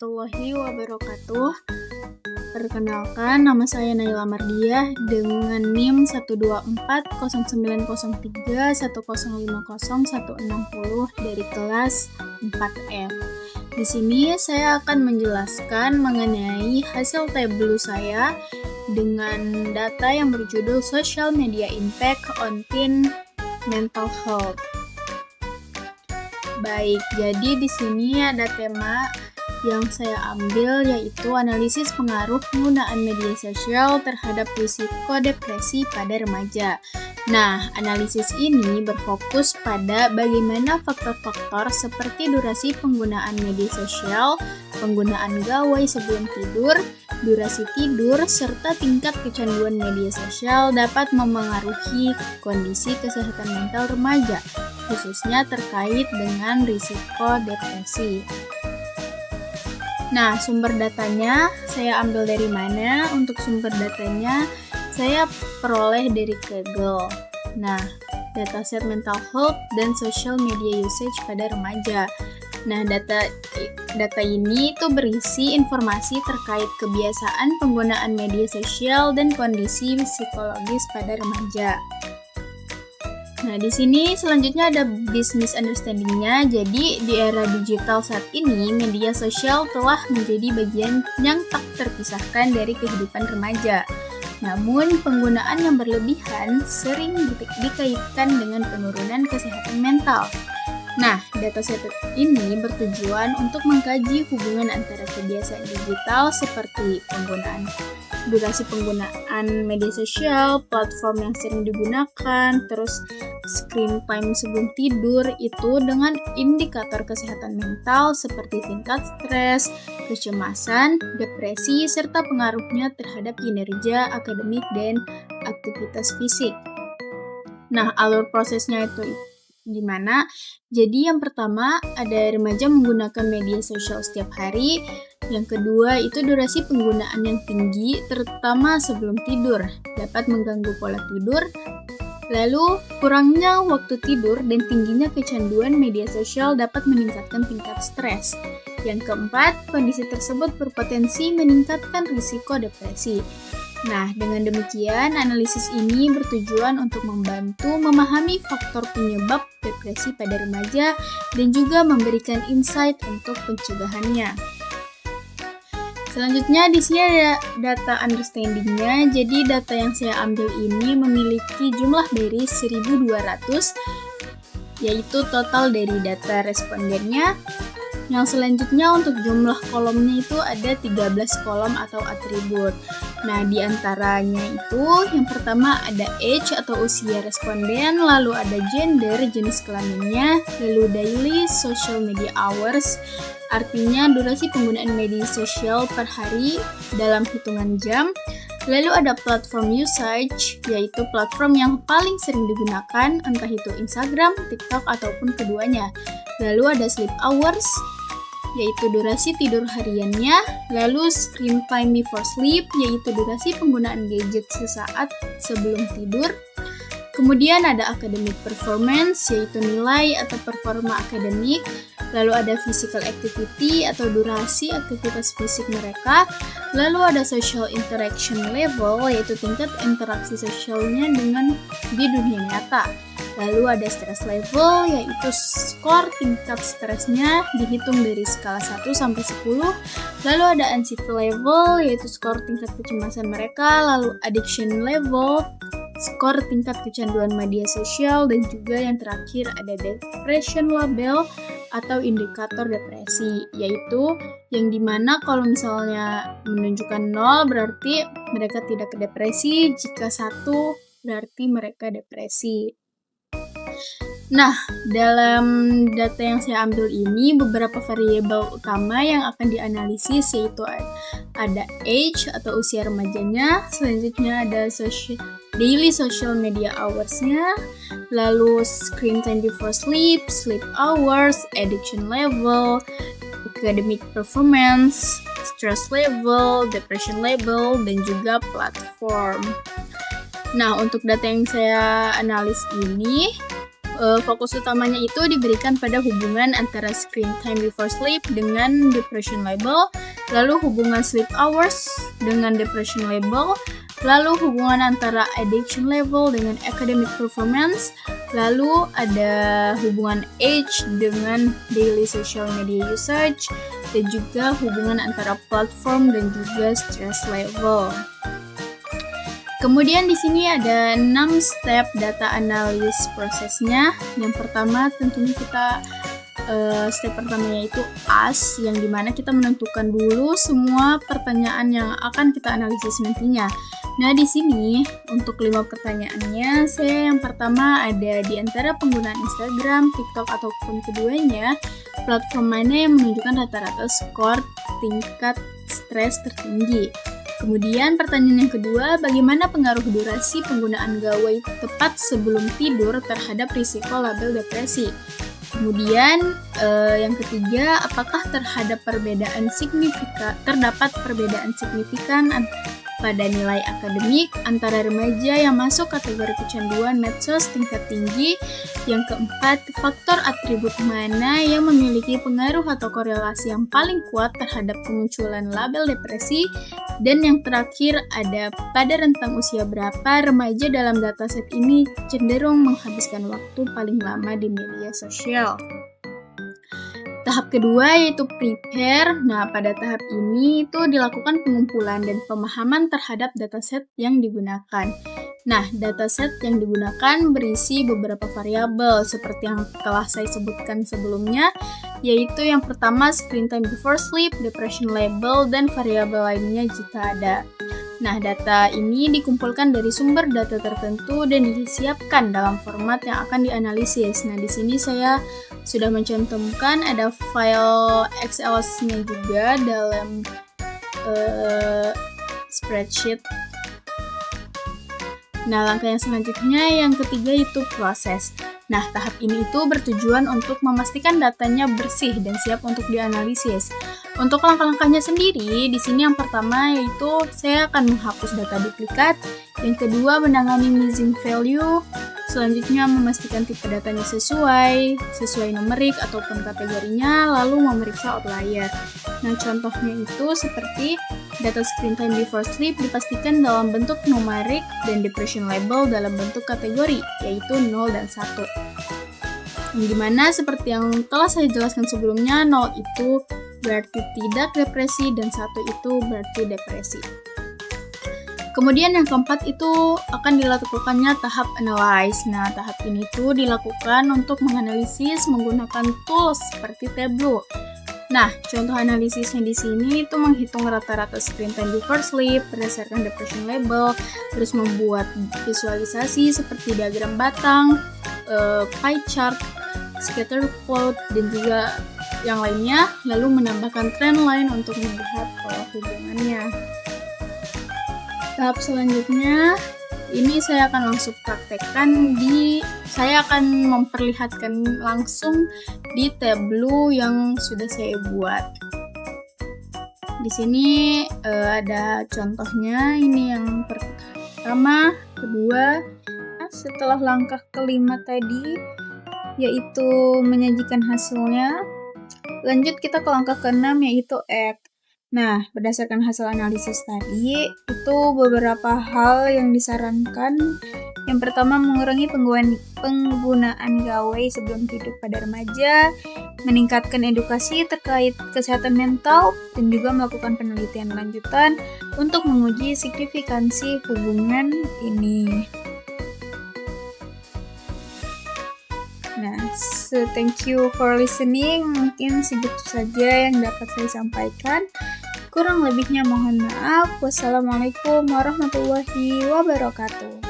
warahmatullahi wabarakatuh. Perkenalkan, nama saya Naila Mardiah dengan NIM 124090310501060 dari kelas 4F. Di sini saya akan menjelaskan mengenai hasil tabel saya dengan data yang berjudul Social Media Impact on Teen Mental Health. Baik, jadi di sini ada tema yang saya ambil yaitu analisis pengaruh penggunaan media sosial terhadap risiko depresi pada remaja. Nah, analisis ini berfokus pada bagaimana faktor-faktor seperti durasi penggunaan media sosial, penggunaan gawai sebelum tidur, durasi tidur, serta tingkat kecanduan media sosial dapat memengaruhi kondisi kesehatan mental remaja, khususnya terkait dengan risiko depresi. Nah, sumber datanya saya ambil dari mana? Untuk sumber datanya saya peroleh dari Kaggle. Nah, dataset mental health dan social media usage pada remaja. Nah, data ini tuh berisi informasi terkait kebiasaan penggunaan media sosial dan kondisi psikologis pada remaja. Nah, di sini selanjutnya ada business understanding-nya. Jadi, di era digital saat ini, media sosial telah menjadi bagian yang tak terpisahkan dari kehidupan remaja. Namun, penggunaan yang berlebihan sering dikaitkan dengan penurunan kesehatan mental. Nah, dataset ini bertujuan untuk mengkaji hubungan antara kebiasaan digital seperti durasi penggunaan media sosial, platform yang sering digunakan, terus screen time sebelum tidur itu dengan indikator kesehatan mental seperti tingkat stres, kecemasan, depresi, serta pengaruhnya terhadap kinerja akademik dan aktivitas fisik. Nah, alur prosesnya itu gimana? Jadi yang pertama ada remaja menggunakan media sosial setiap hari. Yang kedua itu durasi penggunaan yang tinggi, terutama sebelum tidur, dapat mengganggu pola tidur. Lalu kurangnya waktu tidur dan tingginya kecanduan media sosial dapat meningkatkan tingkat stres. Yang keempat, kondisi tersebut berpotensi meningkatkan risiko depresi. Nah, dengan demikian, analisis ini bertujuan untuk membantu memahami faktor penyebab depresi pada remaja dan juga memberikan insight untuk pencegahannya. Selanjutnya, di sini ada data understanding-nya. Jadi, data yang saya ambil ini memiliki jumlah dari 1.200, yaitu total dari data respondennya. Yang selanjutnya untuk jumlah kolomnya itu ada 13 kolom atau atribut. Nah, di antaranya itu yang pertama ada age atau usia responden, lalu ada gender, jenis kelaminnya, lalu daily social media hours, artinya durasi penggunaan media sosial per hari dalam hitungan jam. Lalu ada platform usage, yaitu platform yang paling sering digunakan, entah itu Instagram, TikTok, ataupun keduanya. Lalu ada sleep hours, yaitu durasi tidur hariannya, lalu screen time before sleep, yaitu durasi penggunaan gadget sesaat sebelum tidur. Kemudian ada academic performance, yaitu nilai atau performa akademik, lalu ada physical activity atau durasi aktivitas fisik mereka, lalu ada social interaction level, yaitu tingkat interaksi sosialnya di dunia nyata. Lalu ada stress level, yaitu skor tingkat stresnya dihitung dari skala 1 sampai 10. Lalu ada anxiety level, yaitu skor tingkat kecemasan mereka. Lalu addiction level, skor tingkat kecanduan media sosial. Dan juga yang terakhir ada depression level atau indikator depresi, yaitu yang dimana kalau misalnya menunjukkan 0 berarti mereka tidak depresi, jika 1 berarti mereka depresi. Nah, dalam data yang saya ambil ini beberapa variabel utama yang akan dianalisis, yaitu ada age atau usia remajanya, selanjutnya ada daily social media hours-nya, lalu screen time before sleep, sleep hours, addiction level, academic performance, stress level, depression level, dan juga platform. Nah, untuk data yang saya analis ini fokus utamanya itu diberikan pada hubungan antara screen time before sleep dengan depression label, lalu hubungan sleep hours dengan depression label, lalu hubungan antara addiction level dengan academic performance, lalu ada hubungan age dengan daily social media usage, dan juga hubungan antara platform dan juga stress level. Kemudian di sini ada 6 step data analysis prosesnya. Yang pertama tentunya kita step pertamanya itu ask, yang dimana kita menentukan dulu semua pertanyaan yang akan kita analisis nantinya. Nah, di sini untuk 5 pertanyaannya, saya yang pertama ada di antara penggunaan Instagram, TikTok ataupun keduanya, platform mana yang menunjukkan rata-rata skor tingkat stres tertinggi. Kemudian pertanyaan yang kedua, bagaimana pengaruh durasi penggunaan gawai tepat sebelum tidur terhadap risiko label depresi? Kemudian yang ketiga, apakah terdapat perbedaan signifikan pada nilai akademik antara remaja yang masuk kategori kecanduan medsos tingkat tinggi? Yang keempat, faktor atribut mana yang memiliki pengaruh atau korelasi yang paling kuat terhadap kemunculan label depresi? Dan yang terakhir, ada pada rentang usia berapa remaja dalam dataset ini cenderung menghabiskan waktu paling lama di media sosial. Tahap kedua yaitu prepare. Nah, pada tahap ini itu dilakukan pengumpulan dan pemahaman terhadap dataset yang digunakan. Nah, dataset yang digunakan berisi beberapa variabel seperti yang telah saya sebutkan sebelumnya, yaitu yang pertama screen time before sleep, depression label, dan variabel lainnya jika ada. Nah, data ini dikumpulkan dari sumber data tertentu dan disiapkan dalam format yang akan dianalisis. Nah, di sini saya sudah mencantumkan ada file Excel-nya juga dalam spreadsheet. Nah, langkah yang selanjutnya yang ketiga itu proses. Nah, tahap ini itu bertujuan untuk memastikan datanya bersih dan siap untuk dianalisis. Untuk langkah-langkahnya sendiri, di sini yang pertama yaitu saya akan menghapus data duplikat, yang kedua menangani missing value, selanjutnya memastikan tipe datanya sesuai numerik ataupun kategorinya, lalu memeriksa outlier. Nah, contohnya itu seperti data screen time before sleep dipastikan dalam bentuk numerik dan depression label dalam bentuk kategori, yaitu 0 dan 1. Yang dimana seperti yang telah saya jelaskan sebelumnya, 0 itu berarti tidak depresi dan 1 itu berarti depresi. Kemudian yang keempat itu akan dilakukannya tahap analyze. Nah, tahap ini tuh dilakukan untuk menganalisis menggunakan tools seperti Tableau. Nah, contoh analisisnya di sini itu menghitung rata-rata screen time before sleep berdasarkan depression label, terus membuat visualisasi seperti diagram batang, pie chart, scatter plot, dan juga yang lainnya, lalu menambahkan trend line untuk melihat pola hubungannya. Tahap selanjutnya, ini saya akan langsung praktekkan saya akan memperlihatkan langsung di Tableau yang sudah saya buat. Di sini ada contohnya, ini yang pertama, kedua, setelah langkah kelima tadi, yaitu menyajikan hasilnya. Lanjut kita ke langkah keenam, yaitu act. Nah, berdasarkan hasil analisis tadi, itu beberapa hal yang disarankan. Yang pertama, mengurangi penggunaan gawai sebelum tidur pada remaja, meningkatkan edukasi terkait kesehatan mental, dan juga melakukan penelitian lanjutan untuk menguji signifikansi hubungan ini. Nah, thank you for listening. Mungkin segitu saja yang dapat saya sampaikan. Kurang lebihnya mohon maaf. Wassalamualaikum warahmatullahi wabarakatuh.